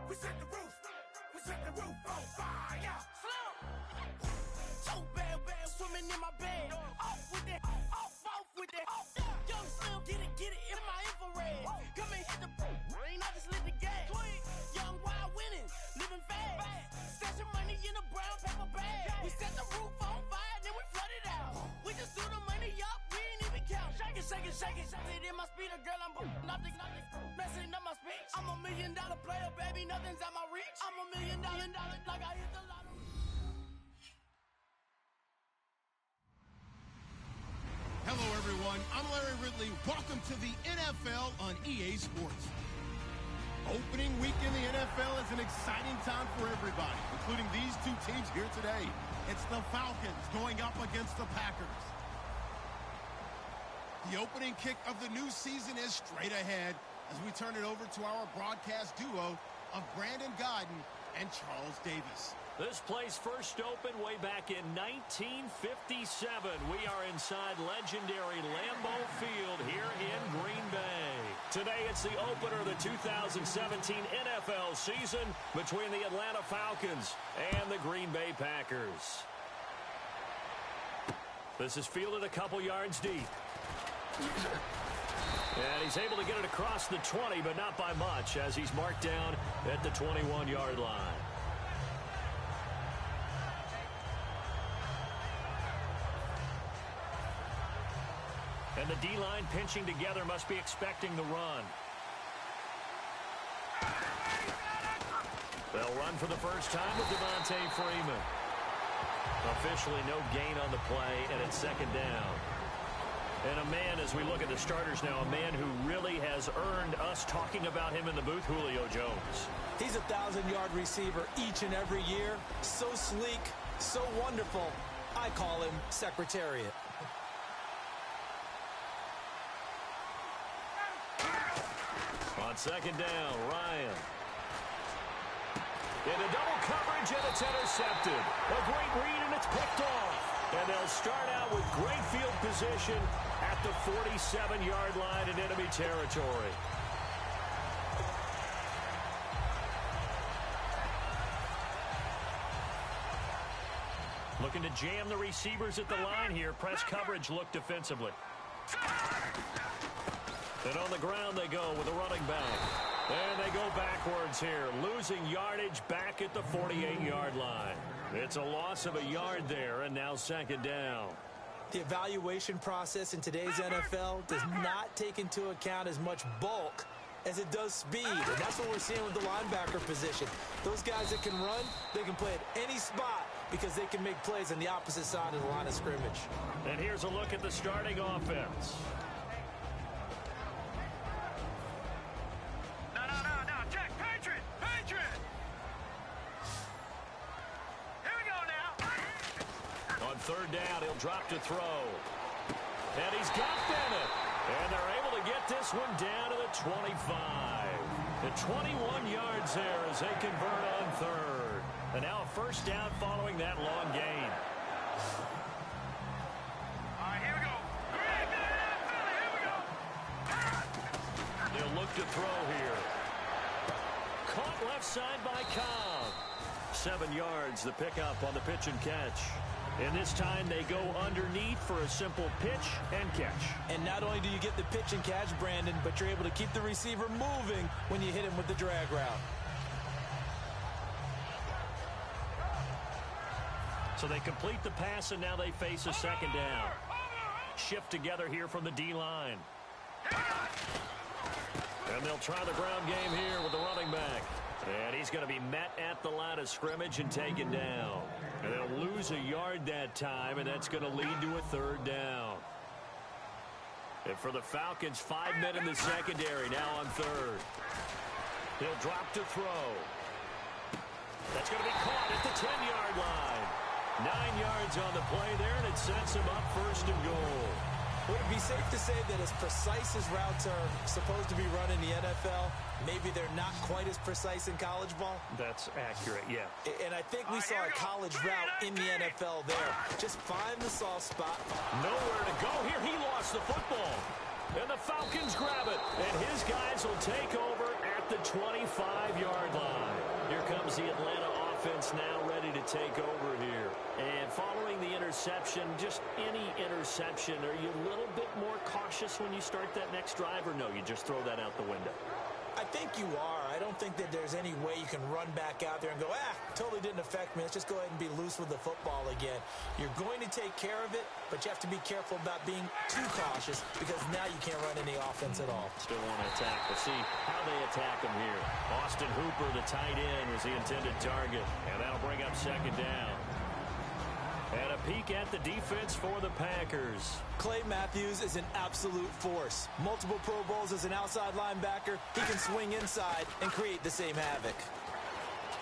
We set the roof on fire. So bad, swimming in my bed. Off with that, off with that. Young Slim, get it in my infrared. Come and hit the rain, I just lit the gas. Young wild winning, living fast. Stashing money in a brown paper bag. We set the roof on fire, then we flood it out. We just threw the money up, we ain't even count. Shake it in my speeder, girl, I'm nothing, messing up my speech. I'm $1 million player, baby, nothing's at my reach. I'm $1 million, like I hit the lottery. Hello, everyone. I'm Larry Ridley. Welcome to the NFL on EA Sports. Opening week in the NFL is an exciting time for everybody, including these two teams here today. It's the Falcons going up against the Packers. The opening kick of the new season is straight ahead as we turn it over to our broadcast duo of Brandon Godden and Charles Davis. This place first opened way back in 1957. We are inside legendary Lambeau Field here in Green Bay. Today it's the opener of the 2017 NFL season between the Atlanta Falcons and the Green Bay Packers. This is fielded a couple yards deep. And he's able to get it across the 20, but not by much, as he's marked down at the 21-yard line. And the D-line pinching together must be expecting the run. They'll run for the first time with Devontae Freeman. Officially no gain on the play, and it's second down. And a man, as we look at the starters now, a man who really has earned us talking about him in the booth, Julio Jones. He's a 1,000-yard receiver each and every year. So sleek, so wonderful. I call him Secretariat. On second down, Ryan. Into double coverage, and it's intercepted. A great read, and it's picked off. And they'll start out with great field position at the 47-yard line in enemy territory. Looking to jam the receivers at the line here. Press coverage look defensively. And on the ground they go with a running back. And they go backwards here, losing yardage back at the 48-yard line. It's a loss of a yard there, and now second down. The evaluation process in today's NFL does not take into account as much bulk as it does speed. And that's what we're seeing with the linebacker position. Those guys that can run, they can play at any spot because they can make plays on the opposite side of the line of scrimmage. And here's a look at the starting offense. On third down, he'll drop to throw. And he's got Bennett. And they're able to get this one down to the 25. The 21 yards there as they convert on third. And now a first down following that long gain. All right, here we go. Here we go. They'll look to throw here. Caught left side by Cobb. 7 yards, the pickup on the pitch and catch. And this time they go underneath for a simple pitch and catch. And not only do you get the pitch and catch, Brandon, but you're able to keep the receiver moving when you hit him with the drag route. So they complete the pass, and now they face a second down. Shift together here from the D-line. And they'll try the ground game here with the running back. And he's going to be met at the line of scrimmage and taken down. And they'll lose a yard that time, and that's going to lead to a third down. And for the Falcons, 5 men in the secondary, now on third. He'll drop to throw. That's going to be caught at the 10-yard line. 9 yards on the play there, and it sets him up first and goal. Would it be safe to say that as precise as routes are supposed to be run in the NFL, maybe they're not quite as precise in college ball? That's accurate, yeah. And I think we saw a college route in the NFL there. Just find the soft spot. Nowhere to go here. He lost the football. And the Falcons grab it. And his guys will take over at the 25-yard line. comes the Atlanta offense now ready to take over here. And following the interception, just any interception, are you a little bit more cautious when you start that next drive, or no, you just throw that out the window? I think you are. I don't think that there's any way you can run back out there and go, totally didn't affect me. Let's just go ahead and be loose with the football again. You're going to take care of it, but you have to be careful about being too cautious because now you can't run any offense at all. Still want to attack. We'll see how they attack him here. Austin Hooper, the tight end, was the intended target, and that'll bring up second down. And a peek at the defense for the Packers. Clay Matthews is an absolute force. Multiple Pro Bowls as an outside linebacker. He can swing inside and create the same havoc.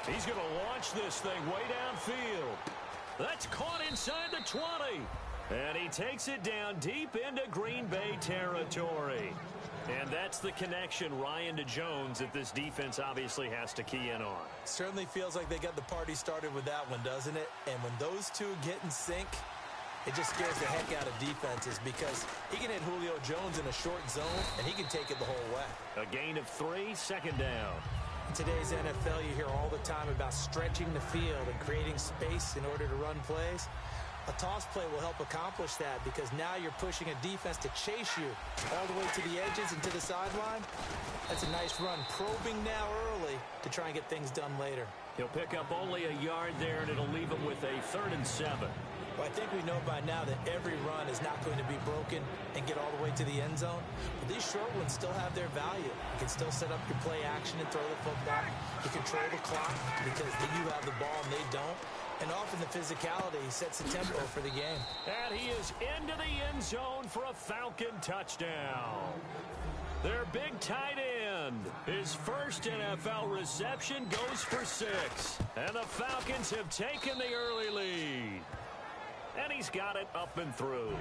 He's going to launch this thing way downfield. That's caught inside the 20. And he takes it down deep into Green Bay territory. And that's the connection, Ryan, to Jones, that this defense obviously has to key in on. Certainly feels like they got the party started with that one, doesn't it? And when those two get in sync, it just scares the heck out of defenses because he can hit Julio Jones in a short zone, and he can take it the whole way. A gain of 3, second down. In today's NFL, you hear all the time about stretching the field and creating space in order to run plays. A toss play will help accomplish that because now you're pushing a defense to chase you all the way to the edges and to the sideline. That's a nice run, probing now early to try and get things done later. He'll pick up only a yard there, and it'll leave him with a 3rd and 7. Well, I think we know by now that every run is not going to be broken and get all the way to the end zone. But these short ones still have their value. You can still set up your play action and throw the football. You control the clock because you have the ball and they don't. And often the physicality sets the tempo for the game. And he is into the end zone for a Falcon touchdown. Their big tight end. His first NFL reception goes for 6. And the Falcons have taken the early lead. And he's got it up and through.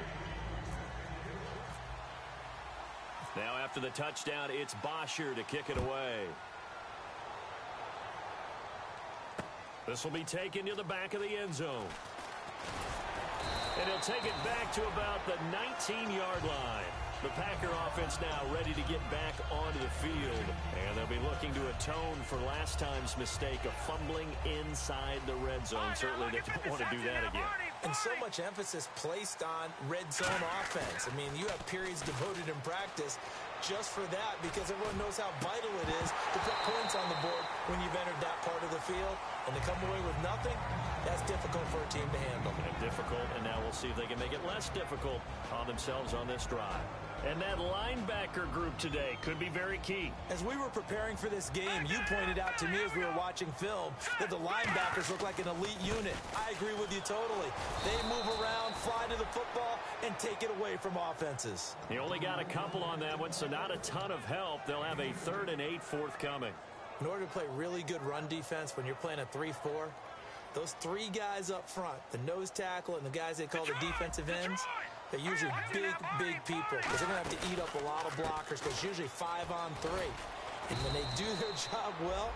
Now after the touchdown, it's Bosher to kick it away. This will be taken to the back of the end zone. And he'll take it back to about the 19-yard line. The Packer offense now ready to get back onto the field. And they'll be looking to atone for last time's mistake of fumbling inside the red zone. Certainly they don't want to do that again. And so much emphasis placed on red zone offense. I mean, you have periods devoted in practice just for that because everyone knows how vital it is to put points on the board when you've entered that part of the field. And to come away with nothing, that's difficult for a team to handle. And difficult, and now we'll see if they can make it less difficult on themselves on this drive. And that linebacker group today could be very key. As we were preparing for this game, you pointed out to me as we were watching film that the linebackers look like an elite unit. I agree with you totally. They move around, fly to the football, and take it away from offenses. He only got a couple on that one, so not a ton of help. They'll have a 3rd and 8 forthcoming. In order to play really good run defense when you're playing a 3-4, those 3 guys up front, the nose tackle and the guys they call the defensive ends, they're usually big people because they're going to have to eat up a lot of blockers because it's usually 5 on 3. And when they do their job well,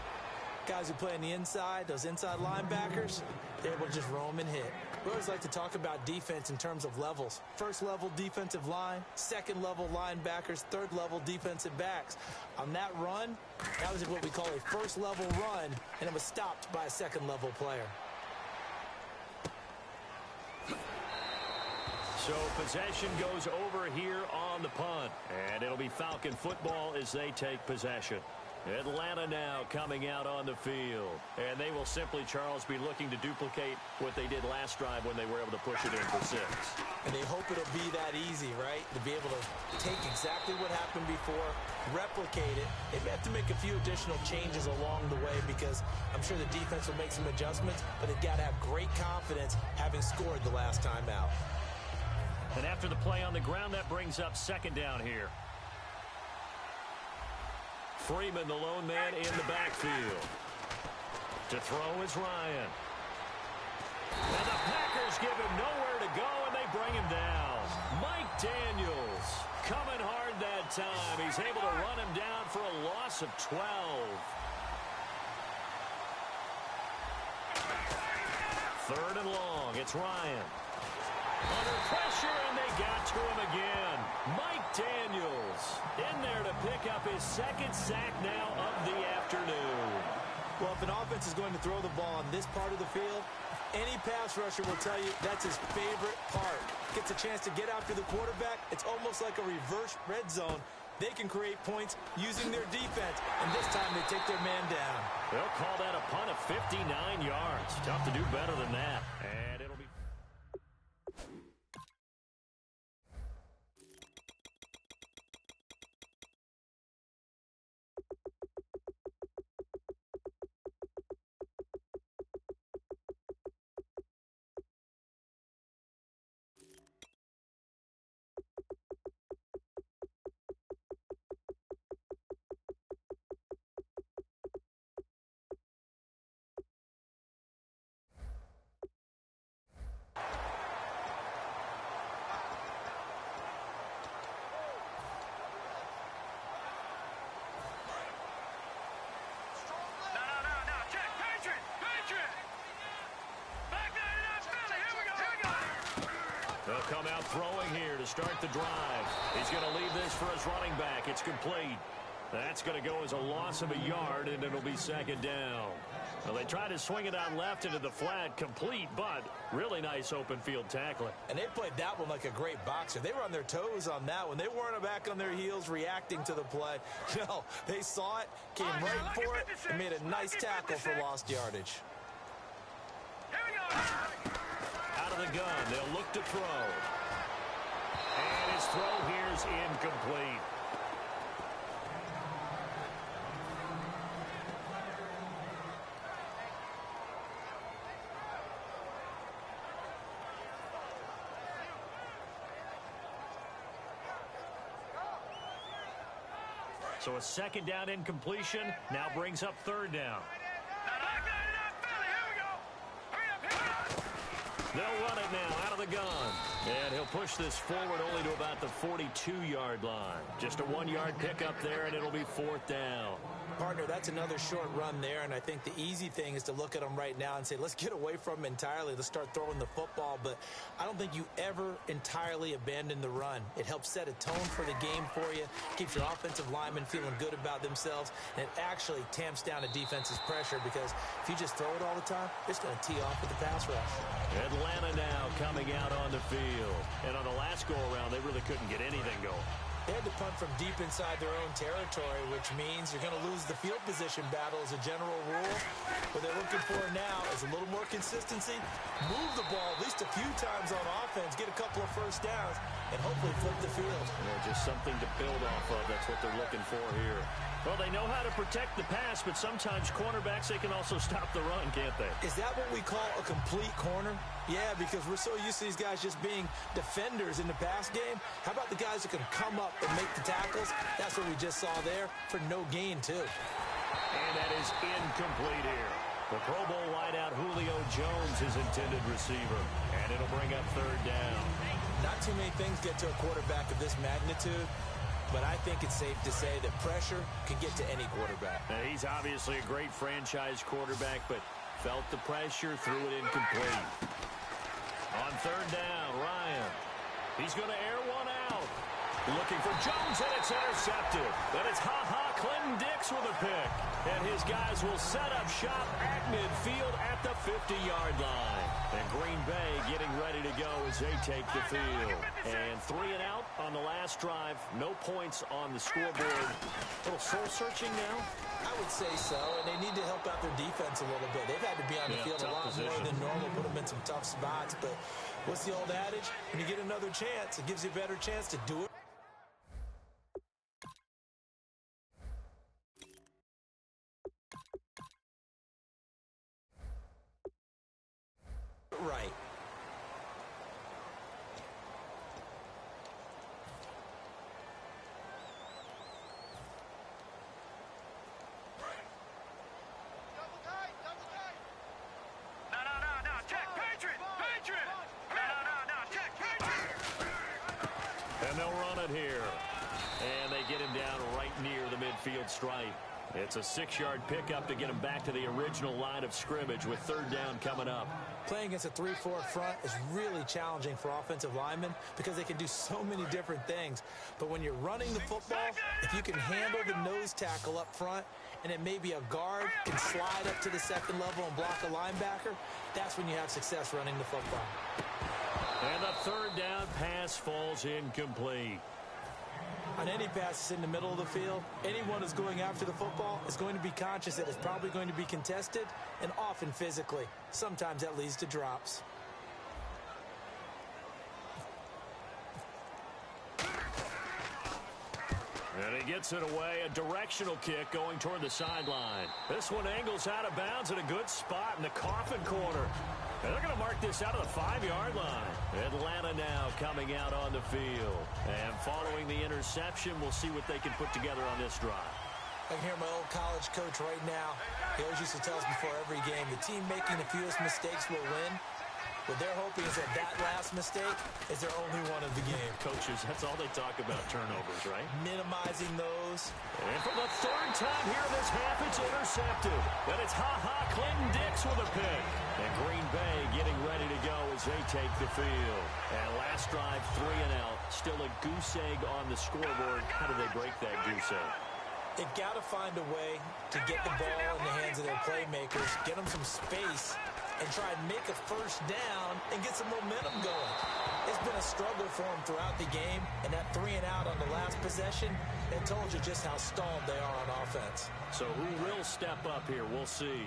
guys who play on the inside, those inside linebackers, they're able to just roam and hit. We always like to talk about defense in terms of levels. 1st level defensive line, 2nd level linebackers, 3rd level defensive backs. On that run, that was what we call a 1st level run, and it was stopped by a 2nd level player. So possession goes over here on the punt. And it'll be Falcon football as they take possession. Atlanta now coming out on the field. And they will simply, Charles, be looking to duplicate what they did last drive when they were able to push it in for 6. And they hope it'll be that easy, right? To be able to take exactly what happened before, replicate it. They may have to make a few additional changes along the way because I'm sure the defense will make some adjustments, but they've got to have great confidence having scored the last time out. And after the play on the ground, that brings up 2nd down here. Freeman, the lone man in the backfield. To throw is Ryan. And the Packers give him nowhere to go, and they bring him down. Mike Daniels coming hard that time. He's able to run him down for a loss of 12. Third and long. It's Ryan. Under pressure, and they got to him again. Mike Daniels in there to pick up his 2nd sack now of the afternoon. Well, if an offense is going to throw Any pass rusher will tell you that's his favorite part. Gets a chance to get after the quarterback. It's almost like a reverse red zone. They can create points using their defense, and this time they take their man down. They'll call that a punt of 59 yards. Tough to do better than that. And it'll be... They'll come out throwing here to start the drive. He's going to leave this for his running back. It's complete. That's going to go as a loss of a yard, and it'll be second down. Well, they tried to swing it out left into the flat, complete, but really nice open field tackling. And they played that one like a great boxer. They were on their toes on that one. They weren't back on their heels reacting to the play. No, they saw it, came right for it, and made a nice tackle for lost yardage. Out of the gun, they'll look to throw. And his throw here's incomplete. So a second down incompletion now brings up third down. They'll run it now out of the gun. And he'll push this forward only to about the 42-yard line. Just a 1-yard pickup there, and it'll be fourth down. Partner, that's another short run there, and I think the easy thing is to look at them right now and say, let's get away from them entirely. Let's start throwing the football, but I don't think you ever entirely abandon the run. It helps set a tone for the game for you, keeps your offensive linemen feeling good about themselves, and it actually tamps down a defense's pressure because if you just throw it all the time, it's going to tee off with the pass rush. Atlanta now coming out on the field. And on the last go-around, they really couldn't get anything going. They had to punt from deep inside their own territory, which means you're going to lose the field position battle as a general rule. What they're looking for now is a little more consistency, move the ball at least a few times on offense, get a couple of first downs, and hopefully flip the field. Just something to build off of. That's what they're looking for here. Well, they know how to protect the pass, but sometimes cornerbacks, they can also stop the run, can't they? Is that what we call a complete corner? Yeah, because we're so used to these guys just being defenders in the pass game. How about the guys that can come up and make the tackles? That's what we just saw there for no gain, too. And that is incomplete here. The Pro Bowl wideout Julio Jones, his intended receiver. And it'll bring up third down. Not too many things get to a quarterback of this magnitude, but I think it's safe to say that pressure can get to any quarterback. Now, he's obviously a great franchise quarterback, but felt the pressure, threw it incomplete. On third down, Ryan. He's going to air one out. Looking for Jones, and it's intercepted. Then it's Clinton Dix with a pick. And his guys will set up shop at midfield at the 50-yard line. And Green Bay getting ready to go as they take the field. And 3 and out on the last drive. No points on the scoreboard. A little soul-searching now? I would say so, and they need to help out their defense a little bit. They've had to be on the field a lot more than normal, put them in some tough spots. But what's the old adage? When you get another chance, it gives you a better chance to do it right. And they'll run it here. And they get him down right near the midfield stripe. It's a 6-yard pickup to get him back to the original line of scrimmage with third down coming up. Playing against a 3-4 front is really challenging for offensive linemen because they can do so many different things. But when you're running the football, if you can handle the nose tackle up front and then maybe a guard can slide up to the second level and block a linebacker, that's when you have success running the football. And the third down pass falls incomplete. On any passes in the middle of the field, anyone who's going after the football is going to be conscious that it's probably going to be contested, and often physically. Sometimes that leads to drops. And he gets it away, a directional kick going toward the sideline. This one angles out of bounds at a good spot in the coffin corner. And they're going to mark this out of the 5-yard line. Atlanta now coming out on the field. And following the interception, we'll see what they can put together on this drive. I can hear my old college coach right now. He always used to tell us before every game, the team making the fewest mistakes will win. What they're hoping is that last mistake is their only one of the game. Coaches, that's all they talk about, turnovers, right? Minimizing those. And for the third time here in this half, it's intercepted. Then it's Clinton Dix with a pick. And Green Bay getting ready to go as they take the field. And last drive, 3 and out. Still a goose egg on the scoreboard. How do they break that goose egg? They've got to find a way to get the ball in the hands of their playmakers, get them some space, and try and make a first down and get some momentum going. It's been a struggle for them throughout the game, and that 3 and out on the last possession, it told you just how stalled they are on offense. So who will step up here? We'll see.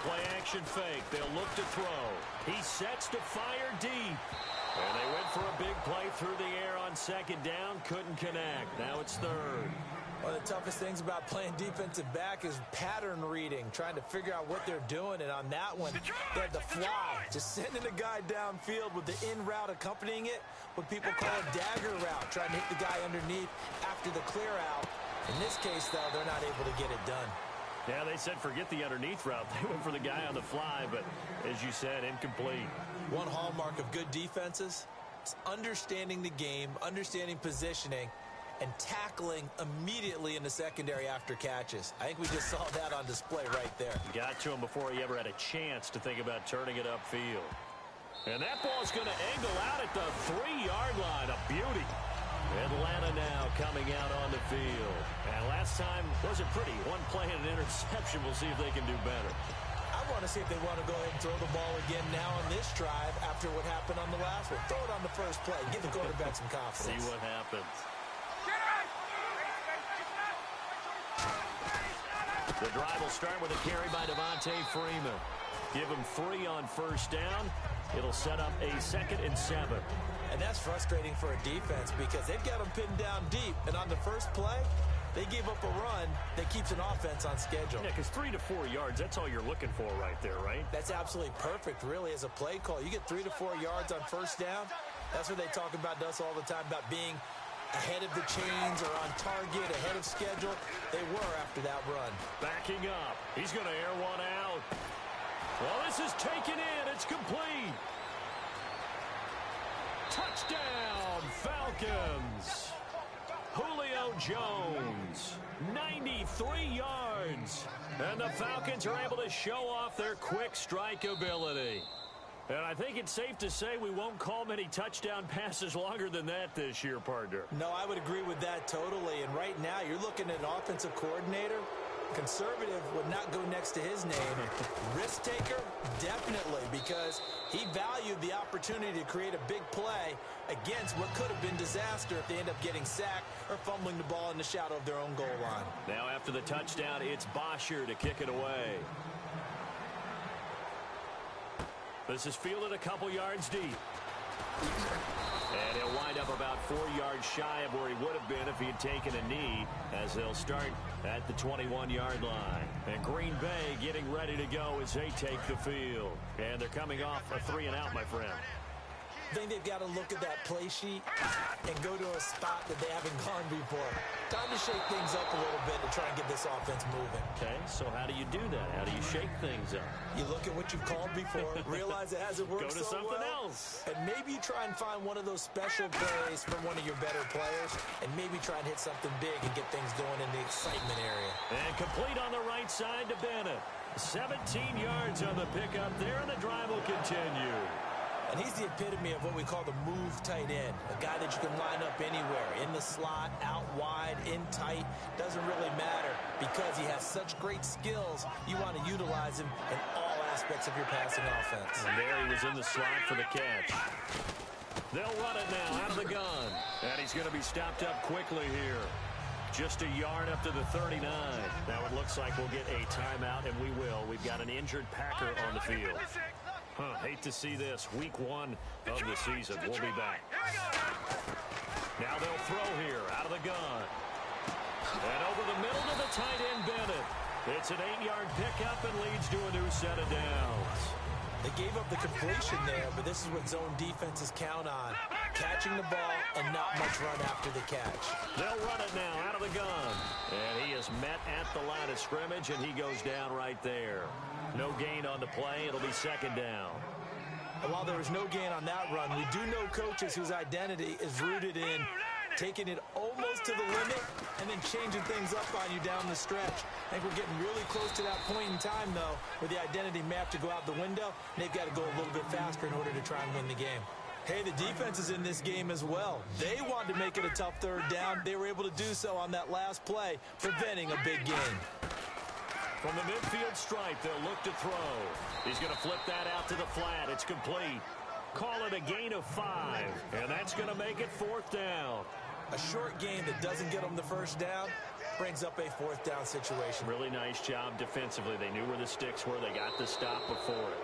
Play-action fake. They'll look to throw. He sets to fire deep. And they went for a big play through the air on second down. Couldn't connect. Now it's third. One of the toughest things about playing defensive back is pattern reading, trying to figure out what they're doing. And on that one, they had the fly, just sending a guy downfield with the in route accompanying it, what people call a dagger route, trying to hit the guy underneath after the clear out. In this case, though, they're not able to get it done. Yeah, they said forget the underneath route. They went for the guy on the fly, but as you said, incomplete. One hallmark of good defenses is understanding the game, understanding positioning, and tackling immediately in the secondary after catches. I think we just saw that on display right there. Got to him before he ever had a chance to think about turning it upfield. And that ball's going to angle out at the 3-yard line. A beauty. Atlanta now coming out on the field. And last time wasn't pretty. One play and an interception. We'll see if they can do better. I want to see if they want to go ahead and throw the ball again now on this drive after what happened on the last one. Throw it on the first play. Give the quarterback some confidence. See what happens. The drive will start with a carry by Devontae Freeman. Give him 3 on first down. It'll set up a 2nd and 7. And that's frustrating for a defense because they've got them pinned down deep. And on the first play, they gave up a run that keeps an offense on schedule. Yeah, because 3 to 4 yards, that's all you're looking for right there, right? That's absolutely perfect, really, as a play call. You get 3 to 4 yards on first down. That's what they talk about to us all the time, about being ahead of the chains or on target, ahead of schedule. They were after that run. Backing up. He's going to air one out. Well, this is taken in. It's complete. Touchdown, Falcons. Julio Jones, 93 yards. And the Falcons are able to show off their quick strike ability. And I think it's safe to say we won't call many touchdown passes longer than that this year, partner. No, I would agree with that totally. And right now, you're looking at an offensive coordinator. Conservative would not go next to his name. Risk taker, definitely, because he valued the opportunity to create a big play against what could have been disaster if they end up getting sacked or fumbling the ball in the shadow of their own goal line. Now after the touchdown, it's Bosher to kick it away. This is fielded a couple yards deep. And he'll wind up about 4 yards shy of where he would have been if he had taken a knee, as they'll start at the 21-yard line. And Green Bay getting ready to go as they take the field. And they're coming off a 3 and out, my friend. I think they've got to look at that play sheet and go to a spot that they haven't gone before. Time to shake things up a little bit to try and get this offense moving. Okay, so how do you do that? How do you shake things up? You look at what you've called before, realize it hasn't worked so well. Go to something else. And maybe you try and find one of those special plays from one of your better players, and maybe try and hit something big and get things going in the excitement area. And complete on the right side to Bennett. 17 yards on the pickup there, and the drive will continue. And he's the epitome of what we call the move tight end, a guy that you can line up anywhere, in the slot, out wide, in tight, doesn't really matter because he has such great skills. You want to utilize him in all aspects of your passing offense. And there he was in the slot for the catch. They'll run it now out of the gun. And he's going to be stopped up quickly here. Just a yard up to the 39. Now it looks like we'll get a timeout, and we will. We've got an injured Packer on the field. Hate to see this. Week 1 of the season. We'll be back. Now they'll throw here out of the gun. And over the middle to the tight end, Bennett. It's an 8-yard pickup and leads to a new set of downs. They gave up the completion there, but this is what zone defenses count on. Catching the ball and not much run after the catch. They'll run it now out of the gun. And he is met at the line of scrimmage, and he goes down right there. No gain on the play. It'll be second down. And while there was no gain on that run, we do know coaches whose identity is rooted in taking it almost to the limit and then changing things up on you down the stretch. I think we're getting really close to that point in time, though, where the identity may have to go out the window, and they've got to go a little bit faster in order to try and win the game. Hey, the defense is in this game as well. They wanted to make it a tough third down. They were able to do so on that last play, preventing a big gain. From the midfield stripe, they'll look to throw. He's going to flip that out to the flat. It's complete. Call it a gain of 5, and that's going to make it fourth down. A short gain that doesn't get them the first down brings up a fourth down situation. Really nice job defensively. They knew where the sticks were. They got the stop before it.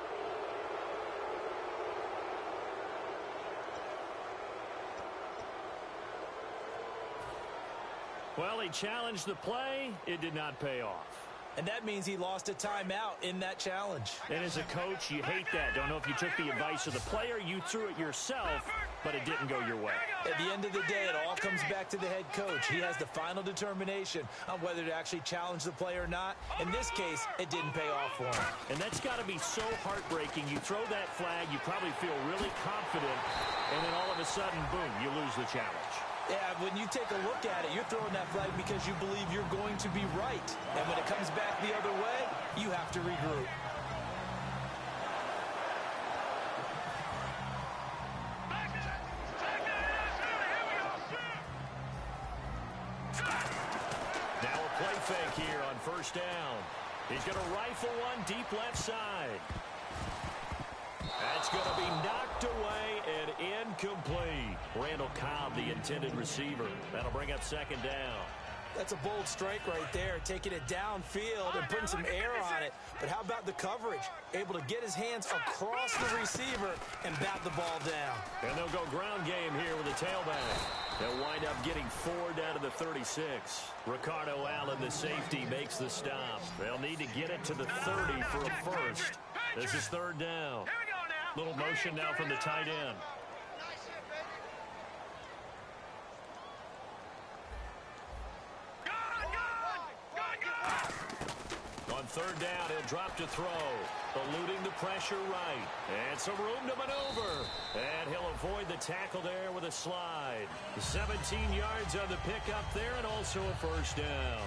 Well, he challenged the play. It did not pay off. And that means he lost a timeout in that challenge. And as a coach, you hate that. Don't know if you took the advice of the player. You threw it yourself, but it didn't go your way. At the end of the day, it all comes back to the head coach. He has the final determination on whether to actually challenge the play or not. In this case, it didn't pay off for him. And that's got to be so heartbreaking. You throw that flag, you probably feel really confident, and then all of a sudden, boom, you lose the challenge. Yeah, when you take a look at it, you're throwing that flag because you believe you're going to be right. And when it comes back the other way, you have to regroup. Now a play fake here on first down. He's going to rifle one deep left side. That's going to be knocked away and incomplete. Randall Cobb, the intended receiver. That'll bring up second down. That's a bold strike right there, taking it downfield and putting some air on it. But how about the coverage? Able to get his hands across the receiver and bat the ball down. And they'll go ground game here with a tailback. They'll wind up getting 4 down to the 36. Ricardo Allen, the safety, makes the stop. They'll need to get it to the 30 for a first. This is third down. Little motion now from the tight end. On third down, he'll drop to throw. Eluding the pressure right. And some room to maneuver. And he'll avoid the tackle there with a slide. 17 yards on the pickup there and also a first down.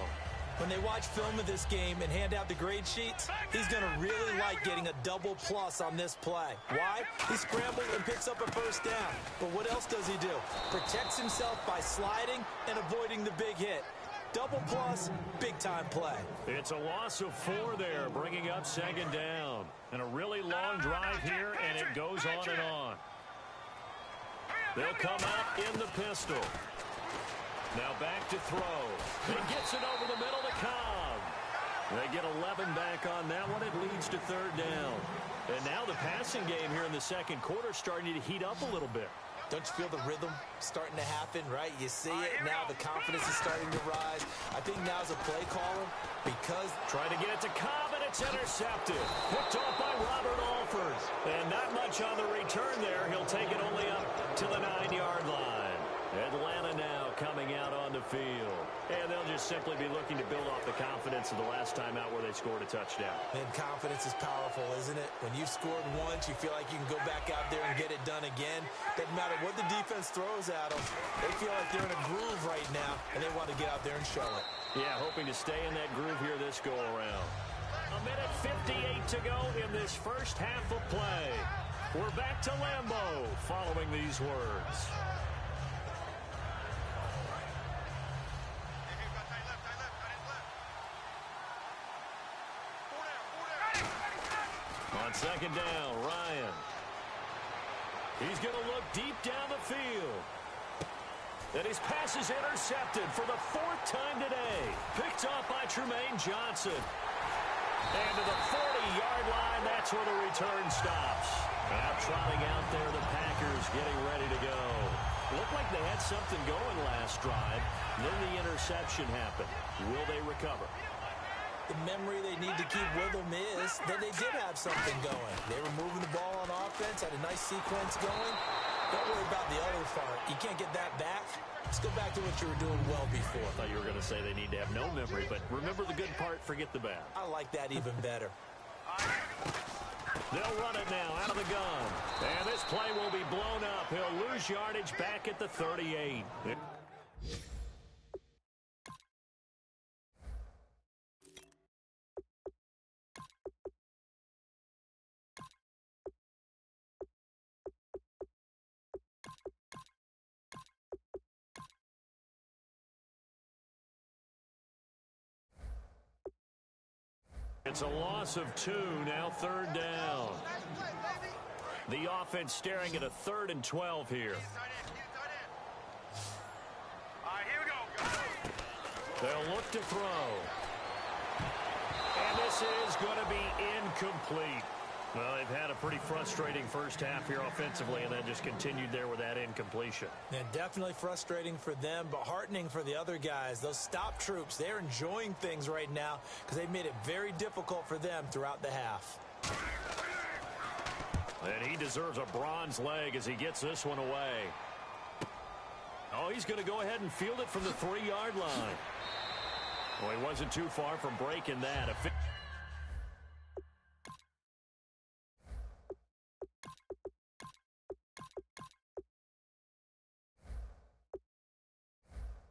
When they watch film of this game and hand out the grade sheets, he's going to really like getting a double plus on this play. Why? He scrambles and picks up a first down. But what else does he do? Protects himself by sliding and avoiding the big hit. Double plus, big-time play. It's a loss of 4 there, bringing up second down. And a really long drive here, and it goes on and on. They'll come out in the pistol. Now back to throw. He gets it over the middle to Cobb. They get 11 back on that one. It leads to third down. And now the passing game here in the second quarter starting to heat up a little bit. Don't you feel the rhythm starting to happen, right? You see it now. The confidence is starting to rise. I think now's a play caller because... Trying to get it to Cobb, and it's intercepted. Picked off by Robert Alford. And not much on the return there. He'll take it only up to the 9-yard line. Atlanta now coming out on the field. And they'll just simply be looking to build off the confidence of the last time out where they scored a touchdown. And confidence is powerful, isn't it? When you've scored once, you feel like you can go back out there and get it done again. Doesn't matter what the defense throws at them. They feel like they're in a groove right now, and they want to get out there and show it. Yeah, hoping to stay in that groove here this go-around. A minute 58 to go in this first half of play. We're back to Lambeau following these words. On second down, Ryan. He's going to look deep down the field. And his pass is intercepted for the 4th time today. Picked off by Trumaine Johnson. And to the 40-yard line, that's where the return stops. Now trotting out there, the Packers getting ready to go. Looked like they had something going last drive. Then the interception happened. Will they recover? The memory they need to keep with them is that they did have something going. They were moving the ball on offense, had a nice sequence going. Don't worry about the other part. You can't get that back. Let's go back to what you were doing well before. I thought you were going to say they need to have no memory, but remember the good part, forget the bad. I like that even better. They'll run it now out of the gun. And this play will be blown up. He'll lose yardage back at the 38. It's a loss of 2, now 3rd down. The offense staring at a 3rd and 12 here. They'll look to throw. And this is going to be incomplete. Well, they've had a pretty frustrating first half here offensively, and then just continued there with that incompletion. Yeah, definitely frustrating for them, but heartening for the other guys. Those stop troops, they're enjoying things right now because they've made it very difficult for them throughout the half. And he deserves a bronze leg as he gets this one away. Oh, he's going to go ahead and field it from the 3-yard line. Well, he wasn't too far from breaking that.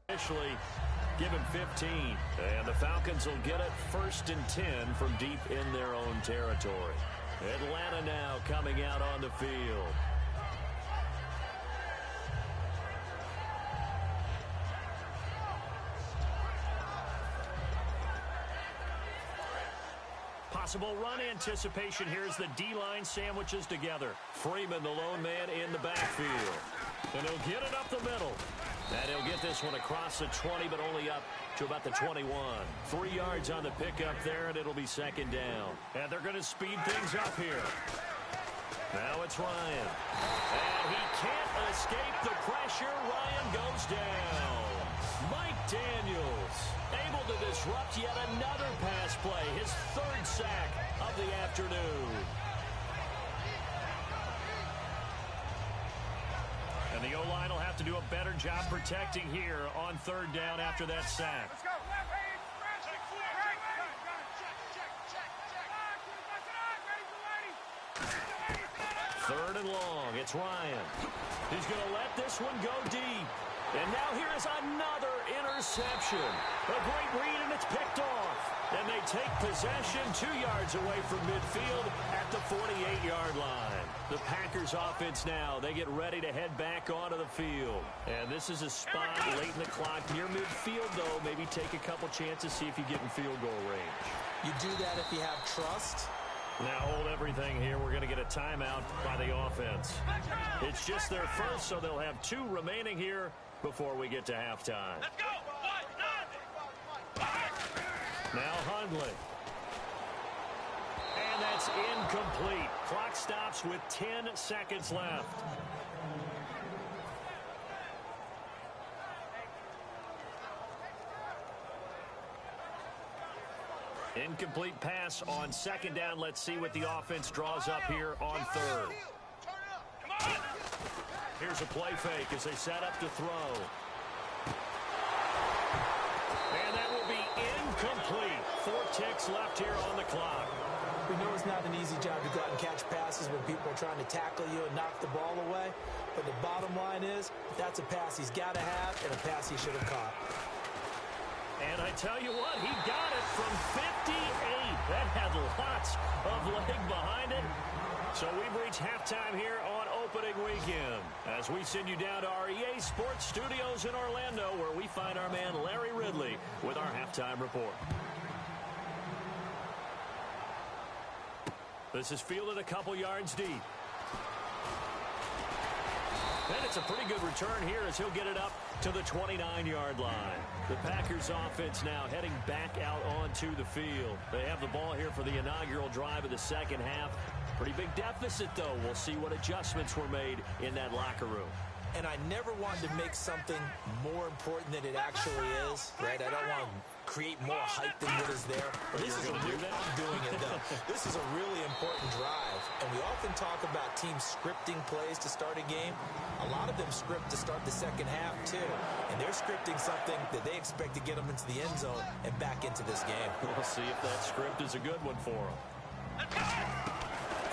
Officially give him 15. And the Falcons will get it 1st and 10 from deep in their own territory. Atlanta now coming out on the field. Possible run anticipation here as the D-line sandwiches together. Freeman, the lone man, in the backfield. And he'll get it up the middle. And he'll get this one across the 20, but only up to about the 21. 3 yards on the pickup there, and it'll be 2nd down. And they're going to speed things up here. Now it's Ryan. And he can't escape the pressure. Ryan goes down. Mike Daniels able to disrupt yet another pass play. His 3rd sack of the afternoon. And the O-line will have to do a better job protecting here on 3rd down after that sack. Let's go. 3rd and long. It's Ryan. He's going to let this one go deep. And now here is another interception. A great read, and it's picked off. And they take possession 2 yards away from midfield at the 48-yard line. The Packers offense now, they get ready to head back onto the field. And this is a spot late in the clock near midfield, though. Maybe take a couple chances, see if you get in field goal range. You do that if you have trust. Now hold everything here. We're going to get a timeout by the offense. It's just their first, so they'll have 2 remaining here before we get to halftime. Let's go! Now Hundley. And that's incomplete. Clock stops with 10 seconds left. Incomplete pass on second down. Let's see what the offense draws up here on third. Here's a play fake as they set up to throw. And that will be incomplete. 4 ticks left here on the clock. We know it's not an easy job to go out and catch passes when people are trying to tackle you and knock the ball away. But the bottom line is, that's a pass he's got to have and a pass he should have caught. And I tell you what, he got it from 58. That had lots of leg behind it. So we've reached halftime here on opening weekend as we send you down to our EA Sports Studios in Orlando, where we find our man Larry Ridley with our halftime report. This is fielded a couple yards deep. And it's a pretty good return here as he'll get it up to the 29-yard line. The Packers offense now heading back out onto the field. They have the ball here for the inaugural drive of the second half. Pretty big deficit, though. We'll see what adjustments were made in that locker room. And I never wanted to make something more important than it actually is, right? I don't want to create more hype than what is there. But this is going to do that? I'm doing it, though. This is a really important drive. And we often talk about teams scripting plays to start a game. A lot of them script to start the second half, too. And they're scripting something that they expect to get them into the end zone and back into this game. We'll see if that script is a good one for them.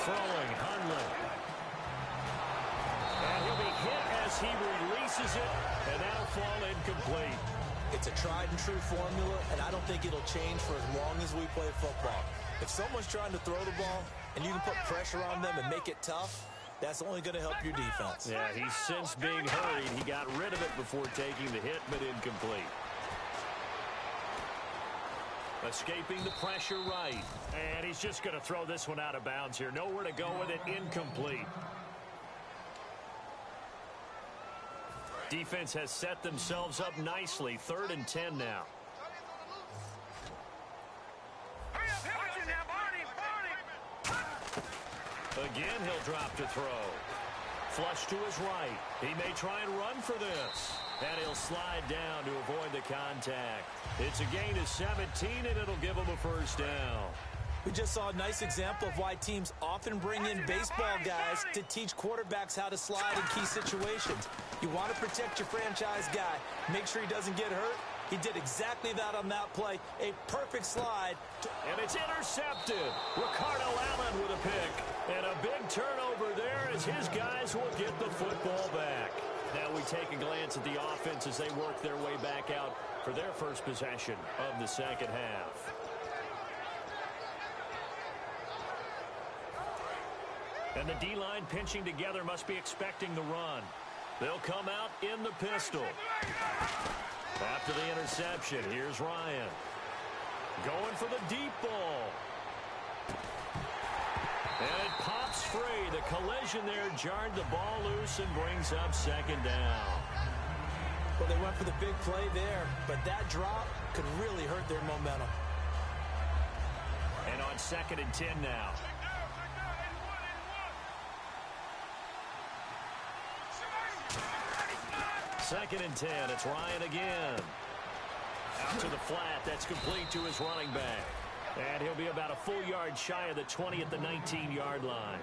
Throwing, Hundley. And he'll be hit as he releases it, and that'll fall incomplete. It's a tried-and-true formula, and I don't think it'll change for as long as we play football. If someone's trying to throw the ball, and you can put pressure on them and make it tough, that's only going to help your defense. Yeah, he's since being hurried. He got rid of it before taking the hit, but incomplete. Escaping the pressure right. And he's just going to throw this one out of bounds here. Nowhere to go with it. Incomplete. Defense has set themselves up nicely. 3rd and 10 now. Again, he'll drop to throw. Flush to his right. He may try and run for this. And he'll slide down to avoid the contact. It's a gain of 17, and it'll give him a first down. We just saw a nice example of why teams often bring in baseball guys to teach quarterbacks how to slide in key situations. You want to protect your franchise guy. Make sure he doesn't get hurt. He did exactly that on that play. A perfect slide. And it's intercepted. Ricardo Allen with a pick. And a big turnover there as his guys will get the football back. Now we take a glance at the offense as they work their way back out for their first possession of the second half. And the D-line pinching together must be expecting the run. They'll come out in the pistol. After the interception, here's Ryan. Going for the deep ball. And it pops free. The collision there jarred the ball loose and brings up second down. Well, they went for the big play there, but that drop could really hurt their momentum. And on 2nd and 10 now. Second and 10. It's Ryan again. Out to the flat. That's complete to his running back. And he'll be about a full yard shy of the 20 at the 19-yard line.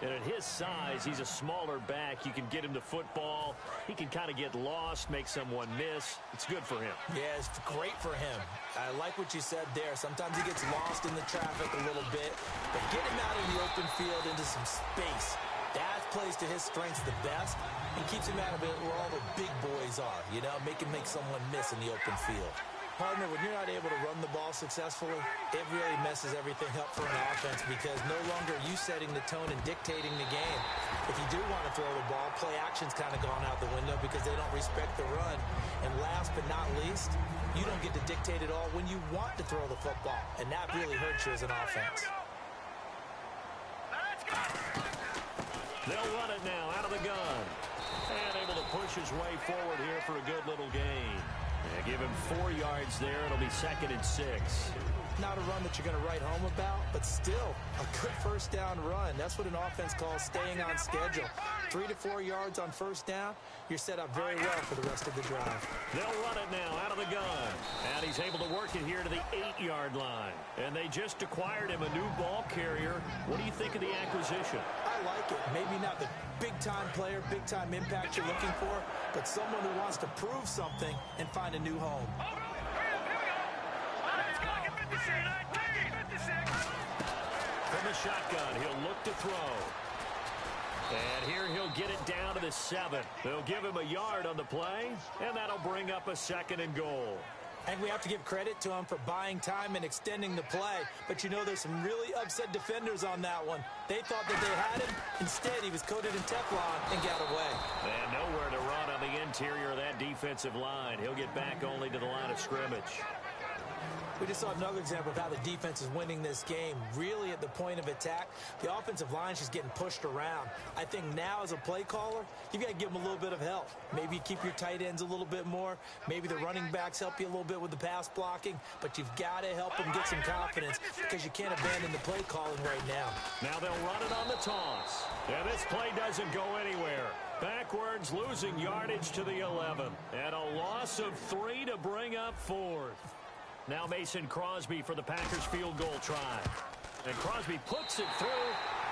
And at his size, he's a smaller back. You can get him to football. He can kind of get lost, make someone miss. It's good for him. Yeah, it's great for him. I like what you said there. Sometimes he gets lost in the traffic a little bit. But get him out in the open field into some space. That plays to his strengths the best and keeps him out of it where all the big boys are, you know, make him make someone miss in the open field. Partner, when you're not able to run the ball successfully, it really messes everything up for an offense because no longer are you setting the tone and dictating the game. If you do want to throw the ball, play action's kind of gone out the window because they don't respect the run. And last but not least, you don't get to dictate it all when you want to throw the football, and that really hurts you as an offense. They'll run it now out of the gun. And able to push his way forward here for a good little gain. Yeah, give him 4 yards there. It'll be 2nd and 6. Not a run that you're going to write home about, but still a good first down run. That's what an offense calls staying on schedule. 3 to 4 yards on first down, you're set up very well for the rest of the drive. They'll run it now out of the gun. And he's able to work it here to the 8-yard line. And they just acquired him a new ball carrier. What do you think of the acquisition? I like it. Maybe not the big-time player, big-time impact you're looking for, but someone who wants to prove something and find a new home. From the shotgun, he'll look to throw. And here he'll get it down to the 7. They'll give him a yard on the play, and that'll bring up a 2nd and goal. And we have to give credit to him for buying time and extending the play. But you know there's some really upset defenders on that one. They thought that they had him. Instead, he was coated in Teflon and got away. And nowhere to run on the interior of that defensive line. He'll get back only to the line of scrimmage. We just saw another example of how the defense is winning this game. Really at the point of attack, the offensive line's just getting pushed around. I think now as a play caller, you've got to give them a little bit of help. Maybe you keep your tight ends a little bit more. Maybe the running backs help you a little bit with the pass blocking. But you've got to help them get some confidence because you can't abandon the play calling right now. Now they'll run it on the toss. And this play doesn't go anywhere. Backwards, losing yardage to the 11. And a loss of 3 to bring up 4th. Now Mason Crosby for the Packers field goal try. And Crosby puts it through.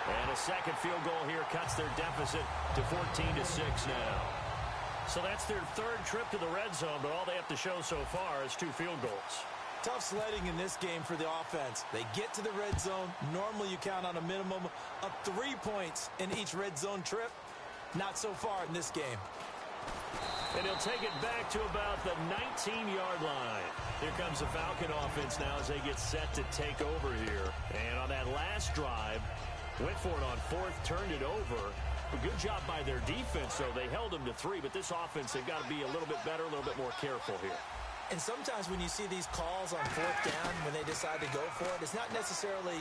And a second field goal here cuts their deficit to 14-6 now. So that's their 3rd trip to the red zone, but all they have to show so far is 2 field goals. Tough sledding in this game for the offense. They get to the red zone. Normally you count on a minimum of 3 points in each red zone trip. Not so far in this game. And he'll take it back to about the 19-yard line. Here comes the Falcon offense now as they get set to take over here. And on that last drive, went for it on 4th, turned it over. A good job by their defense, though. They held them to 3, but this offense, they've got to be a little bit better, a little bit more careful here. And sometimes when you see these calls on 4th down, when they decide to go for it, it's not necessarily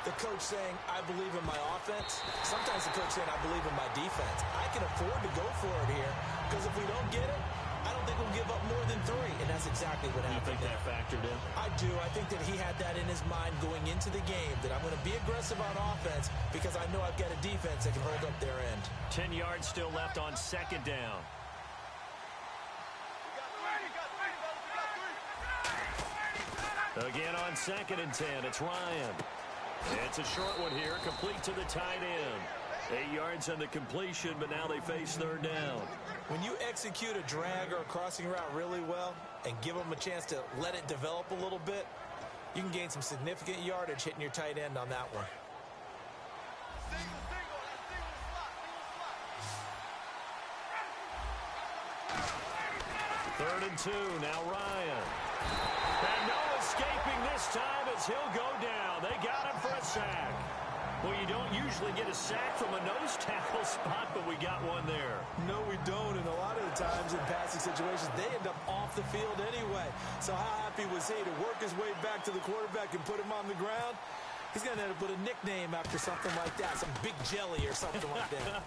the coach saying, I believe in my offense. Sometimes the coach saying, I believe in my defense. I can afford to go for it here because if we don't get it, I don't think we'll give up more than 3. And that's exactly what happened. You think that factored in? I do. I think that he had that in his mind going into the game, that I'm going to be aggressive on offense because I know I've got a defense that can hold up their end. 10 yards still left on 2nd down. Again on 2nd and 10, it's Ryan. It's a short one here, complete to the tight end. 8 yards on the completion, but now they face 3rd down. When you execute a drag or a crossing route really well and give them a chance to let it develop a little bit, you can gain some significant yardage hitting your tight end on that one. Third and 2, now Ryan. And no escaping this time as he'll go down. They got him for a sack. Well, you don't usually get a sack from a nose tackle spot, but we got one there. No, we don't, and a lot of the times in passing situations, they end up off the field anyway. So how happy was he to work his way back to the quarterback and put him on the ground? He's going to end up with a nickname after something like that, some big jelly or something like that.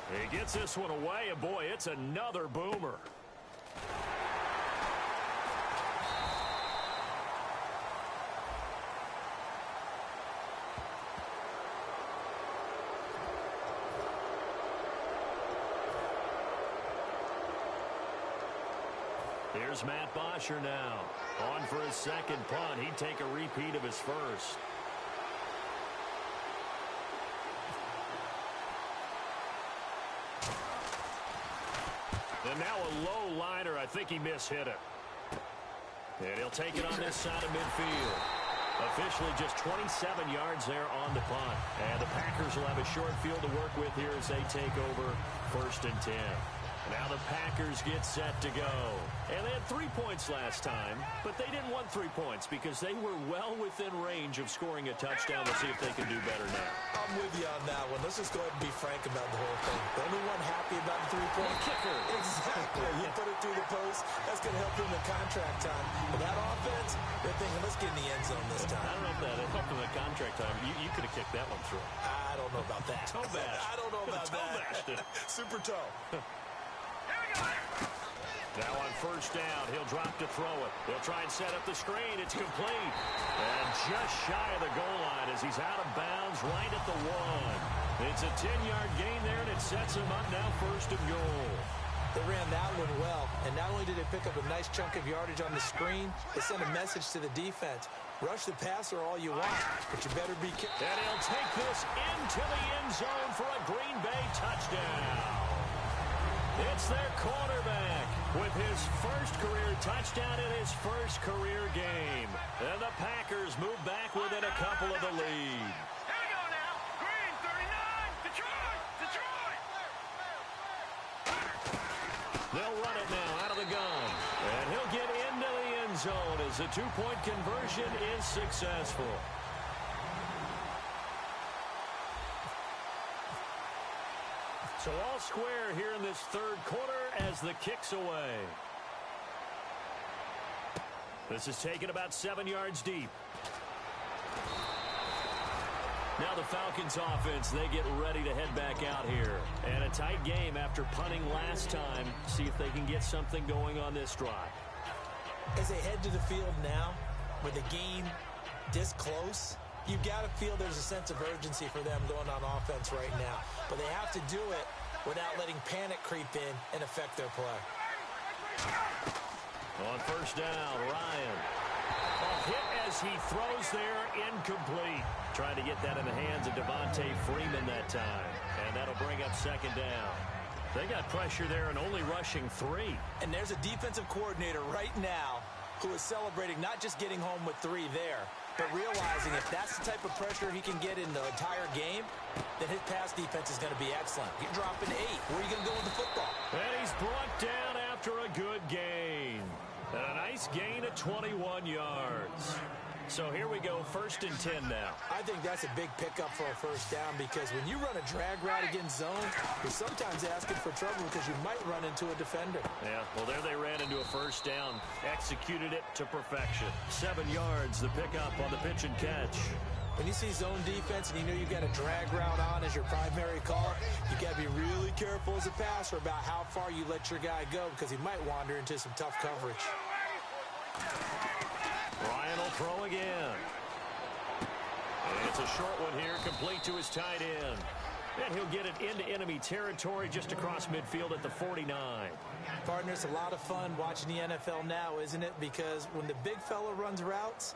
He gets this one away, and boy, it's another boomer. Here's Matt Bosher now. On for his 2nd punt. He'd take a repeat of his first. And now a low liner. I think he mishit it. And he'll take it on this side of midfield. Officially just 27 yards there on the punt. And the Packers will have a short field to work with here as they take over 1st and 10. Now the Packers get set to go. And they had 3 points last time, but they didn't want 3 points because they were well within range of scoring a touchdown. We'll see if they can do better now. I'm with you on that one. Let's just go ahead and be frank about the whole thing. The only one happy about the 3-point kicker. Exactly. You put it through the post. That's going to help him in contract time. But that offense, they're thinking, let's get in the end zone this time. I don't know if that helped him in contract time. You could have kicked that one through. I don't know about that. Toe bash. I don't know about that. Super toe. Now on 1st down, he'll drop to throw it. He'll try and set up the screen. It's complete. And just shy of the goal line as he's out of bounds right at the 1. It's a 10-yard gain there, and it sets them up now 1st and goal. They ran that one well, and not only did they pick up a nice chunk of yardage on the screen, they sent a message to the defense. Rush the passer all you want, but you better be careful. And he'll take this into the end zone for a Green Bay touchdown. It's their quarterback with his first career touchdown in his first career game. And the Packers move back within a couple of the lead. Here we go now. Green, 39. Detroit. They'll run it now out of the gun. And he'll get into the end zone as the two-point conversion is successful. So all square here in this third quarter as the kick's away. This is taken about 7 yards deep. Now the Falcons offense, they get ready to head back out here. And a tight game after punting last time. See if they can get something going on this drive. As they head to the field now, with the game this close, you got to feel there's a sense of urgency for them going on offense right now. But they have to do it without letting panic creep in and affect their play. On 1st down, Ryan. A hit as he throws there, incomplete. Trying to get that in the hands of Devontae Freeman that time. And that'll bring up 2nd down. They got pressure there and only rushing 3. And there's a defensive coordinator right now who is celebrating not just getting home with 3 there, but realizing if that's the type of pressure he can get in the entire game, then his pass defense is going to be excellent. You're dropping 8. Where are you going to go with the football? And he's brought down after a good gain. And a nice gain of 21 yards. So here we go, 1st and 10 now. I think that's a big pickup for a 1st down because when you run a drag route against zone, you're sometimes asking for trouble because you might run into a defender. Yeah, well, there they ran into a 1st down. Executed it to perfection. 7 yards, the pickup on the pitch and catch. When you see zone defense and you know you got a drag route on as your primary call, you got to be really careful as a passer about how far you let your guy go because he might wander into some tough coverage. Ryan will throw again. And it's a short one here, complete to his tight end. And he'll get it into enemy territory just across midfield at the 49. Partner, it's a lot of fun watching the NFL now, isn't it? Because when the big fella runs routes,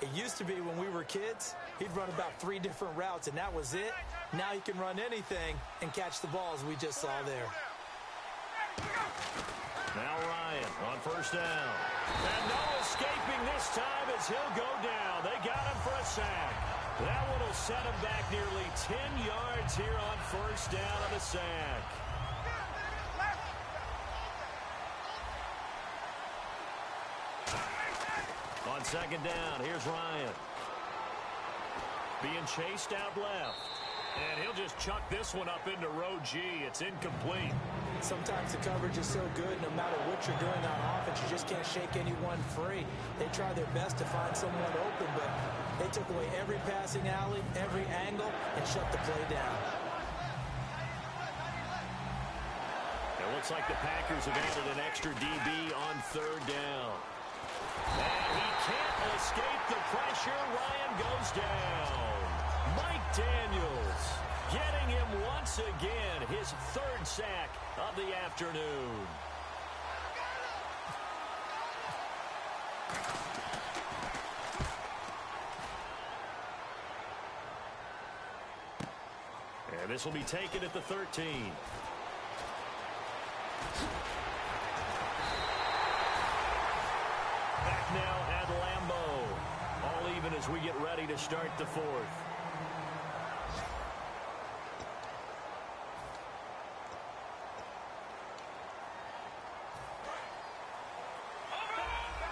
it used to be when we were kids, he'd run about 3 different routes, and that was it. Now he can run anything and catch the ball, as we just saw there. Now Ryan on 1st down. And no escaping this time as he'll go down. They got him for a sack. That one will set him back nearly 10 yards here on 1st down on the sack. On 2nd down, here's Ryan. Being chased out left. And he'll just chuck this one up into row G. It's incomplete. Sometimes the coverage is so good, no matter what you're doing on offense, you just can't shake anyone free. They try their best to find someone open, but they took away every passing alley, every angle, and shut the play down. It looks like the Packers have added an extra DB on 3rd down. And he can't escape the pressure. Ryan goes down. Mike Daniels getting him once again, his 3rd sack of the afternoon. And this will be taken at the 13. Back now at Lambeau. All even as we get ready to start the 4th.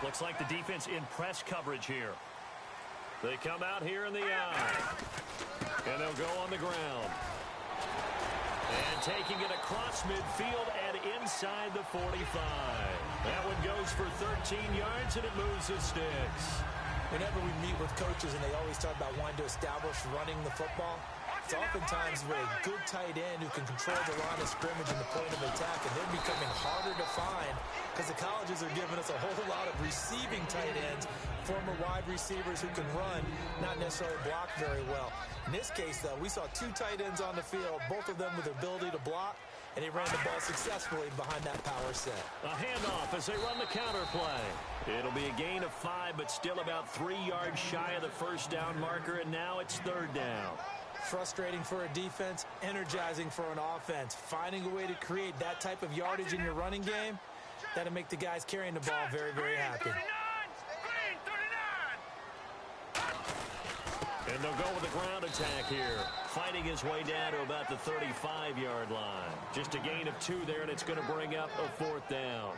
Looks like the defense in press coverage here. They come out here in the eye. And they'll go on the ground. And taking it across midfield and inside the 45. That one goes for 13 yards, and it moves his sticks. Whenever we meet with coaches and they always talk about wanting to establish running the football, It's oftentimes with a good tight end who can control the line of scrimmage and the point of attack, and they're becoming harder to find because the colleges are giving us a whole lot of receiving tight ends, former wide receivers who can run, not necessarily block very well. In this case, though, we saw two tight ends on the field, both of them with the ability to block, and he ran the ball successfully behind that power set. A handoff as they run the counter play. It'll be a gain of 5, but still about 3 yards shy of the first down marker, and now it's third down. Frustrating for a defense, energizing for an offense. Finding a way to create that type of yardage in your running game, that'll make the guys carrying the ball very, very happy. And they'll go with the ground attack here. Fighting his way down to about the 35-yard line. Just a gain of 2 there, and it's going to bring up a 4th down.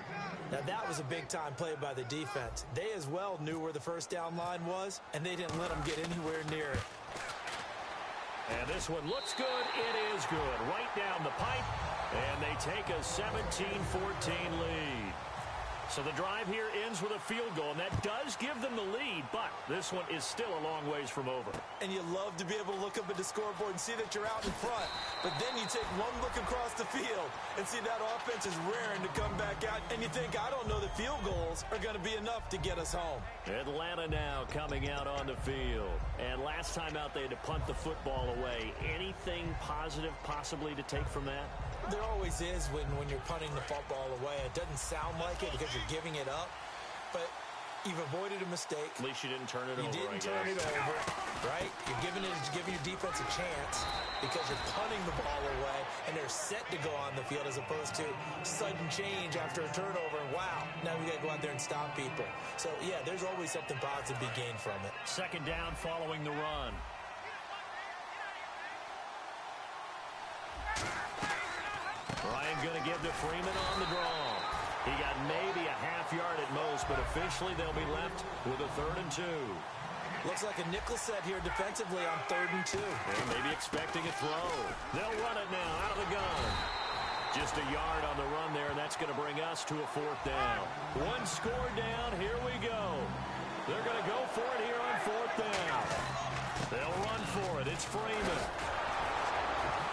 Now, that was a big-time play by the defense. They as well knew where the first down line was, and they didn't let them get anywhere near it. And this one looks good. It is good. Right down the pipe, and they take a 17-14 lead. So the drive here ends with a field goal, and that does give them the lead, but this one is still a long ways from over. And you love to be able to look up at the scoreboard and see that you're out in front, but then you take one look across the field and see that offense is raring to come back out, and you think, I don't know that field goals are going to be enough to get us home. Atlanta now coming out on the field. And last time out, they had to punt the football away. Anything positive possibly to take from that? There always is when you're punting the football away. It doesn't sound like it because you're giving it up, but you've avoided a mistake. At least you didn't turn it over. You didn't turn it over, right? You're giving your defense a chance because you're punting the ball away, and they're set to go on the field as opposed to sudden change after a turnover, and wow, now we got to go out there and stop people. So, yeah, there's always something positive to be gained from it. Second down following the run. Ryan going to give to Freeman on the draw. He got maybe a half yard at most, but officially they'll be left with a 3rd and 2. Looks like a nickel set here defensively on 3rd and 2. They may be expecting a throw. They'll run it now out of the gun. Just a yard on the run there, and that's going to bring us to a 4th down. One score down. Here we go. They're going to go for it here on 4th down. They'll run for it. It's Freeman.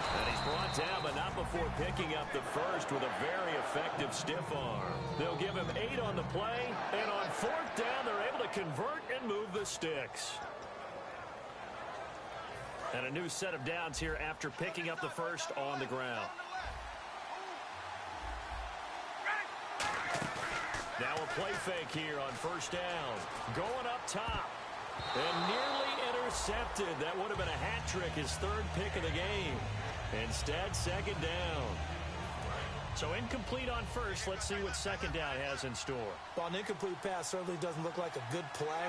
And he's brought down, but not before picking up the first with a very effective stiff arm. They'll give him 8 on the play, and on 4th down, they're able to convert and move the sticks. And a new set of downs here after picking up the first on the ground. Now a play fake here on 1st down. Going up top. And nearly intercepted. That would have been a hat trick, his 3rd pick of the game. Instead, 2nd down. So incomplete on first. Let's see what 2nd down has in store. Well, an incomplete pass certainly doesn't look like a good play.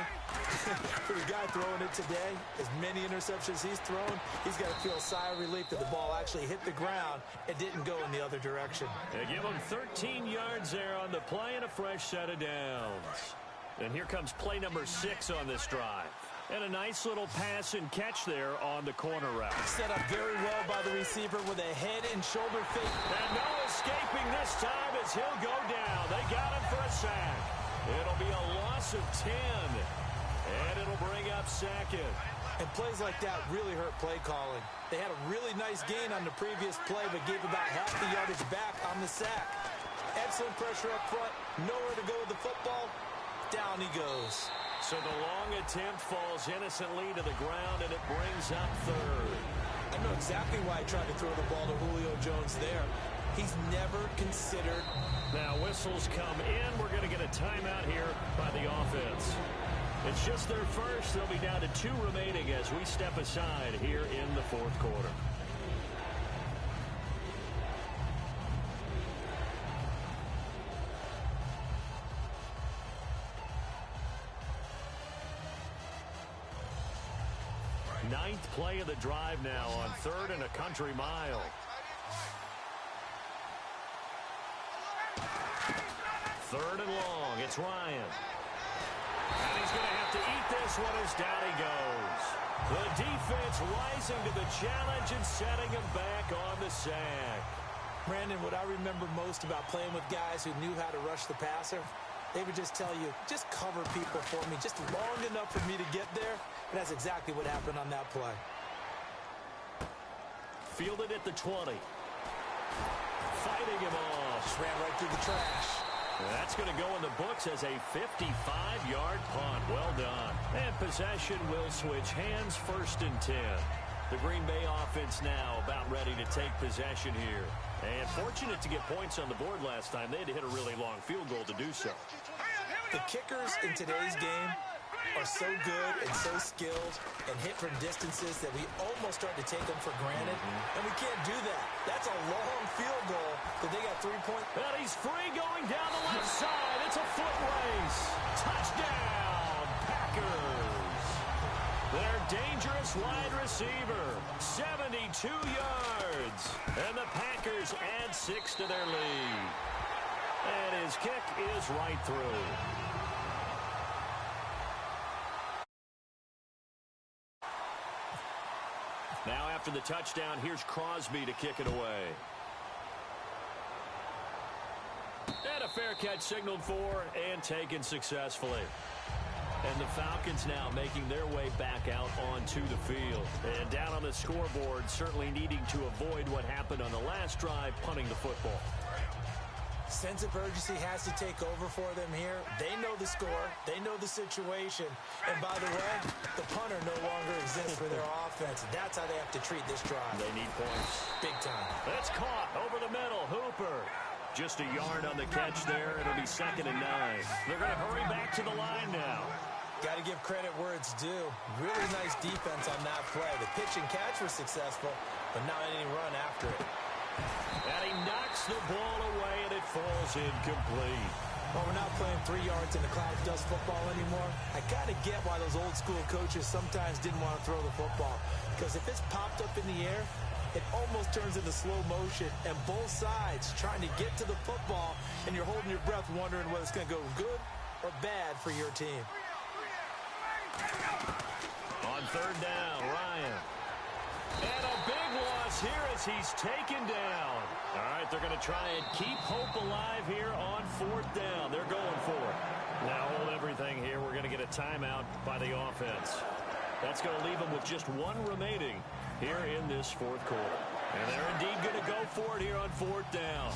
For the guy throwing it today, as many interceptions he's thrown, he's got to feel a sigh of relief that the ball actually hit the ground and didn't go in the other direction. They give him 13 yards there on the play and a fresh set of downs. And here comes play number 6 on this drive. And a nice little pass and catch there on the corner route. Set up very well by the receiver with a head and shoulder fake. And no escaping this time as he'll go down. They got him for a sack. It'll be a loss of 10. And it'll bring up 2nd. And plays like that really hurt play calling. They had a really nice gain on the previous play, but gave about half the yardage back on the sack. Excellent pressure up front. Nowhere to go with the football. Down he goes. So the long attempt falls innocently to the ground, and it brings up 3rd. I know exactly why I tried to throw the ball to Julio Jones there. He's never considered. Now whistles come in. We're going to get a timeout here by the offense. It's just their first. They'll be down to 2 remaining as we step aside here in the 4th quarter. Ninth play of the drive now on 3rd and a country mile. Third and long. It's Ryan. And he's going to have to eat this one as down he goes. The defense rising to the challenge and setting him back on the sack. Brandon, what I remember most about playing with guys who knew how to rush the passer, they would just tell you, just cover people for me, just long enough for me to get there. And that's exactly what happened on that play. fielded at the 20. Fighting him off. Just ran right through the trash. That's going to go in the books as a 55-yard punt. Well done. And possession will switch hands, 1st and 10. The Green Bay offense now about ready to take possession here. And fortunate to get points on the board last time. They had to hit a really long field goal to do so. The kickers in today's game are so good and so skilled and hit from distances that we almost start to take them for granted. And we can't do that. That's a long field goal that they got 3 points. And he's free going down the left side. It's a foot race. Touchdown, Packers. Their dangerous wide receiver, 72 yards. And the Packers add 6 to their lead. And his kick is right through. Now after the touchdown, here's Crosby to kick it away. And a fair catch signaled for and taken successfully. And the Falcons now making their way back out onto the field. And down on the scoreboard, certainly needing to avoid what happened on the last drive, punting the football. Sense of urgency has to take over for them here. They know the score. They know the situation. And by the way, the punter no longer exists for their offense. That's how they have to treat this drive. They need points. Big time. That's caught over the middle. Hooper. Just a yard on the catch there. It'll be 2nd and 9. They're going to hurry back to the line now. Got to give credit where it's due. Really nice defense on that play. The pitch and catch was successful, but not any run after it. And he knocks the ball away, and it falls incomplete. Well, we're not playing 3 yards in the cloud of dust football anymore. I kind of get why those old-school coaches sometimes didn't want to throw the football. Because if it's popped up in the air, it almost turns into slow motion, and both sides trying to get to the football, and you're holding your breath wondering whether it's going to go good or bad for your team. On 3rd down, Ryan. And a big loss here as he's taken down. All right, they're going to try and keep hope alive here on 4th down. They're going for it. Now hold everything here. We're going to get a timeout by the offense. That's going to leave them with just 1 remaining here in this 4th quarter. And they're indeed going to go for it here on 4th down.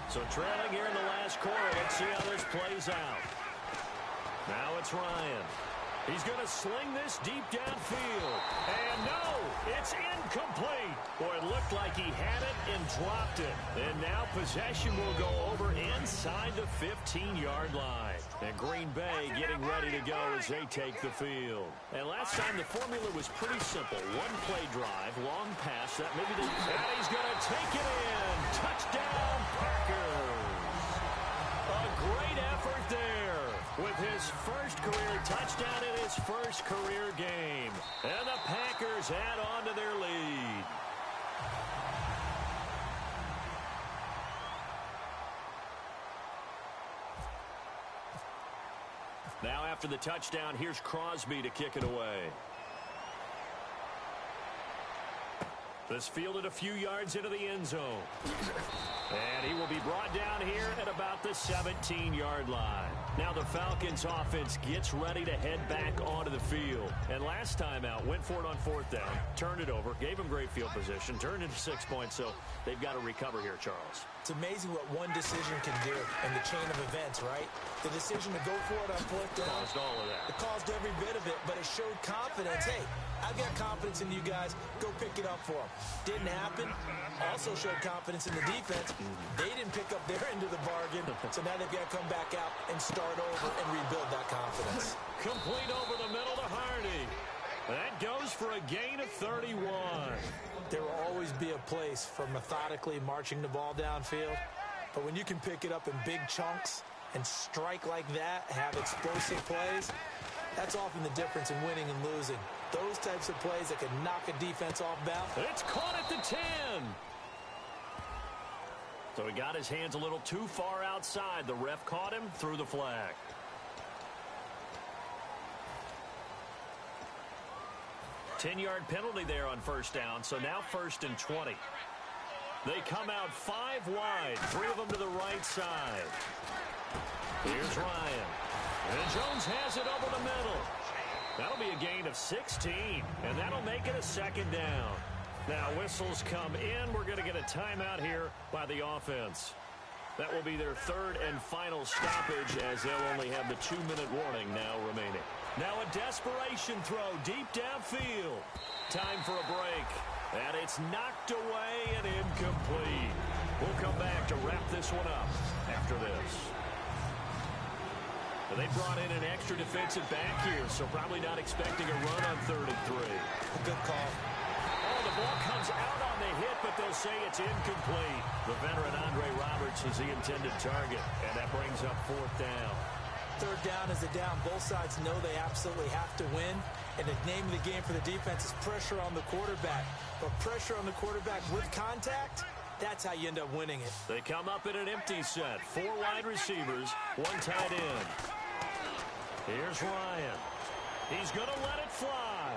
So trailing here in the last quarter. Let's see how this plays out. Now it's Ryan. He's going to sling this deep downfield. And no, it's incomplete. Boy, it looked like he had it and dropped it. And now possession will go over inside the 15-yard line. And Green Bay getting ready to go as they take the field. And last time the formula was pretty simple. 1-play drive, long pass. That maybe they... And he's going to take it in. Touchdown, Packers. A great effort there with his first career touchdown in his first career game. And the Packers add on to their lead. Now after the touchdown, here's Crosby to kick it away. This fielded a few yards into the end zone. And he will be brought down here at about the 17-yard line. Now the Falcons offense gets ready to head back onto the field. And last time out, went for it on 4th down, turned it over, gave them great field position, turned into 6 points, so they've got to recover here, Charles. It's amazing what one decision can do in the chain of events, right? The decision to go for it on 4th down. Caused all of that. It caused every bit of it, but it showed confidence. Hey, I've got confidence in you guys. Go pick it up for them. Didn't happen. Also showed confidence in the defense. They didn't pick up their end of the bargain, so now they've got to come back out and start over and rebuild that confidence. Complete over the middle to Hardy. That goes for a gain of 31. There will always be a place for methodically marching the ball downfield, but when you can pick it up in big chunks and strike like that, have explosive plays, that's often the difference in winning and losing. Those types of plays that can knock a defense off balance. It's caught at the 10. So he got his hands a little too far outside. The ref caught him, threw the flag. Ten-yard penalty there on 1st down, so now 1st and 20. They come out 5 wide, 3 of them to the right side. Here's Ryan. And Jones has it over the middle. That'll be a gain of 16, and that'll make it a 2nd down. Now whistles come in. We're going to get a timeout here by the offense. That will be their third and final stoppage as they'll only have the 2-minute warning now remaining. Now a desperation throw deep downfield. Time for a break. And it's knocked away and incomplete. We'll come back to wrap this one up after this. But they brought in an extra defensive back here, so probably not expecting a run on 3rd and 3. Good call. Oh, the ball comes out on the hit, but they'll say it's incomplete. The veteran Andre Roberts is the intended target, and that brings up 4th down. 3rd down is a down. Both sides know they absolutely have to win, and the name of the game for the defense is pressure on the quarterback. But pressure on the quarterback with contact, that's how you end up winning it. They come up in an empty set. 4 wide receivers, 1 tight end. Here's Ryan. He's going to let it fly.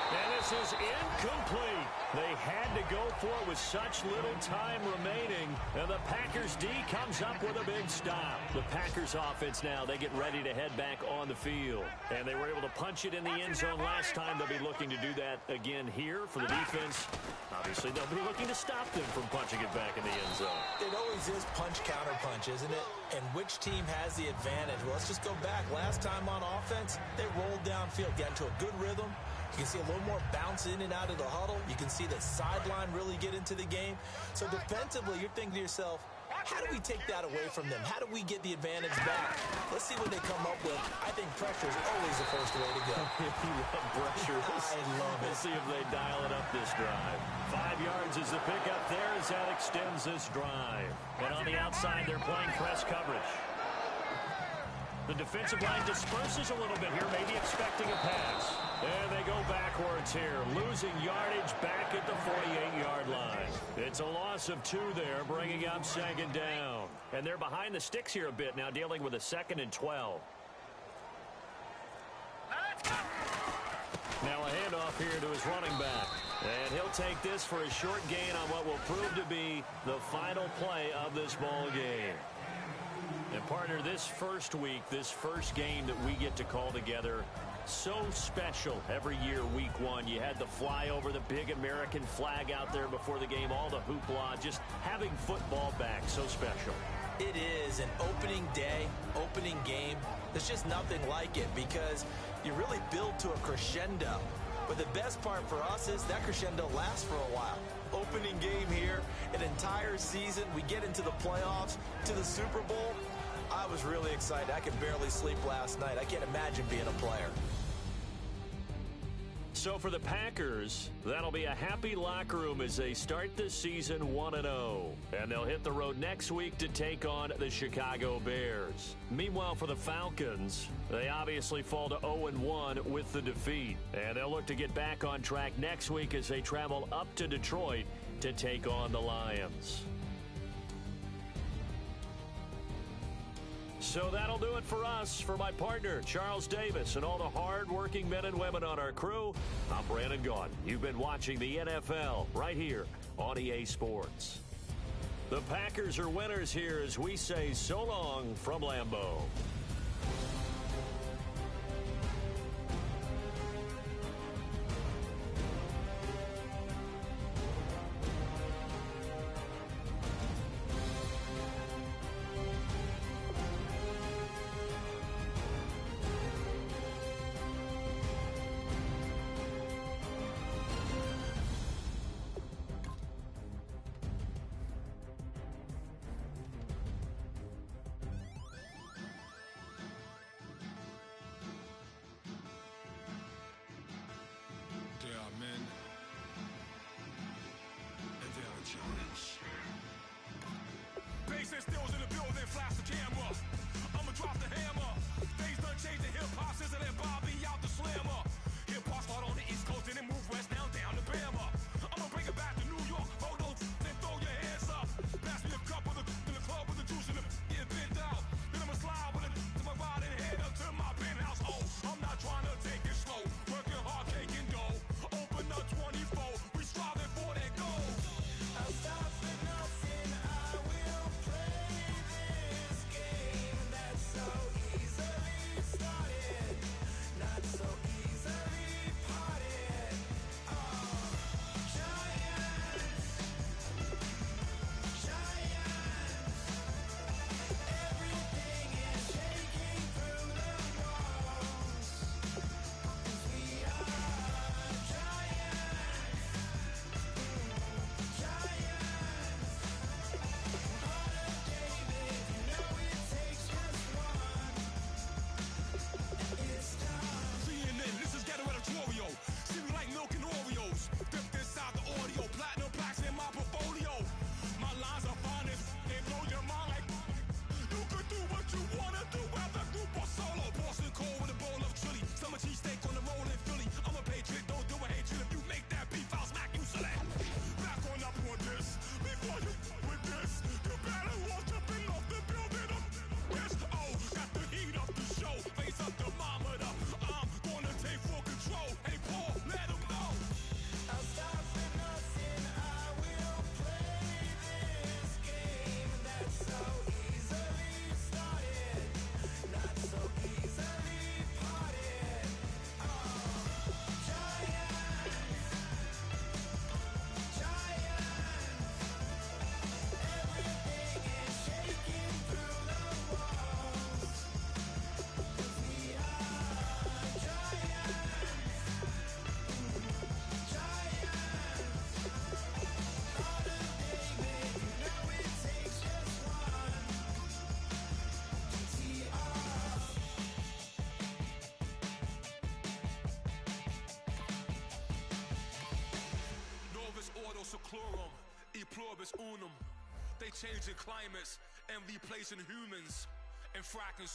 And this is incomplete. They had to go for it with such little time remaining. And the Packers D comes up with a big stop. The Packers offense now, they get ready to head back on the field. And they were able to punch it in the end zone last time. They'll be looking to do that again here for the defense. Obviously, they'll be looking to stop them from punching it back in the end zone. It always is punch-counter-punch, isn't it? And which team has the advantage? Well, let's just go back. Last time on offense, they rolled downfield, got into a good rhythm. You can see a little more bounce in and out of the huddle. You can see the sideline really get into the game. So defensively, you're thinking to yourself, how do we take that away from them? How do we get the advantage back? Let's see what they come up with. I think pressure is always the first way to go. You love pressure. I love it. We'll see if they dial it up this drive. 5 yards is the pickup there as that extends this drive. And on the outside, they're playing press coverage. The defensive line disperses a little bit here, maybe expecting a pass. And they go backwards here, losing yardage back at the 48-yard line. It's a loss of 2 there, bringing up 2nd down. And they're behind the sticks here a bit now, dealing with a 2nd and 12. Now a handoff here to his running back. And he'll take this for a short gain on what will prove to be the final play of this ball game. And partner, this first week, this first game that we get to call together, so special every year, week 1. You had the flyover, the big American flag out there before the game, all the hoopla, just having football back, so special. It is an opening day, opening game. There's just nothing like it because you really build to a crescendo. But the best part for us is that crescendo lasts for a while. Opening game here, an entire season. We get into the playoffs, to the Super Bowl. I was really excited. I could barely sleep last night. I can't imagine being a player. So for the Packers, that'll be a happy locker room as they start the season 1-0. And they'll hit the road next week to take on the Chicago Bears. Meanwhile, for the Falcons, they obviously fall to 0-1 with the defeat. And they'll look to get back on track next week as they travel up to Detroit to take on the Lions. So that'll do it for us. For my partner, Charles Davis, and all the hard-working men and women on our crew, I'm Brandon Gaudin. You've been watching the NFL right here on EA Sports. The Packers are winners here as we say so long from Lambeau. Bass stills in the building, flash the camera. I'ma drop the hammer. Things done changed the hip-hop, sizzle and Bobby out the slammer. Hip-hop start on the East Coast and then move west down to Bama. I'ma bring it back to New York. Hold on, then throw your hands up. Pass me a cup with in the club with the juice in the get bent out. Then I'ma slide with it to my ride and head up to my penthouse. Oh, I'm not trying to take it slow. Working hard, caking dough. Open up 24. We striving for that goal. I'll stop for nothing. I will play this game that's so easily started. chlorum, e pluribus unum. They changing climates and replacing humans and fracking